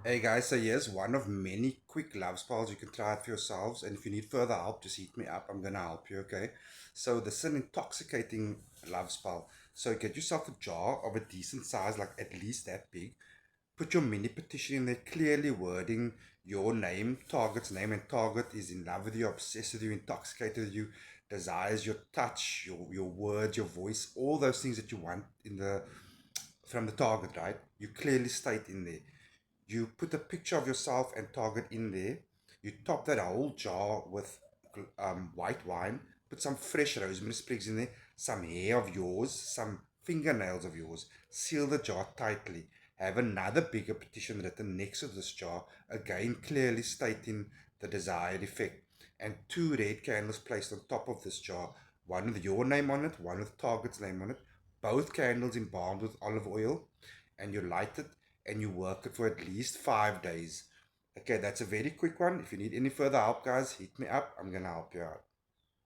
Hey guys, so here's one of many quick love spells you can try it for yourselves. And if you need further help, just hit me up. I'm gonna help you, okay? So this is an intoxicating love spell. So get yourself a jar of a decent size, like at least that big. Put your mini petition in there, clearly wording your name, target's name, and target is in love with you, obsessed with you, intoxicated with you, desires your touch, your words, your voice, all those things that you want in the from the target, right? You clearly state in there. You put a picture of yourself and target in there. You top that whole jar with white wine. Put some fresh rosemary sprigs in there, some hair of yours, some fingernails of yours. Seal the jar tightly. Have another bigger petition written next to this jar, again clearly stating the desired effect. And two red candles placed on top of this jar, one with your name on it, one with Target's name on it. Both candles embalmed with olive oil, and you light it and you work it for at least 5 days. Okay, that's a very quick one. If you need any further help, guys, hit me up. I'm gonna help you out.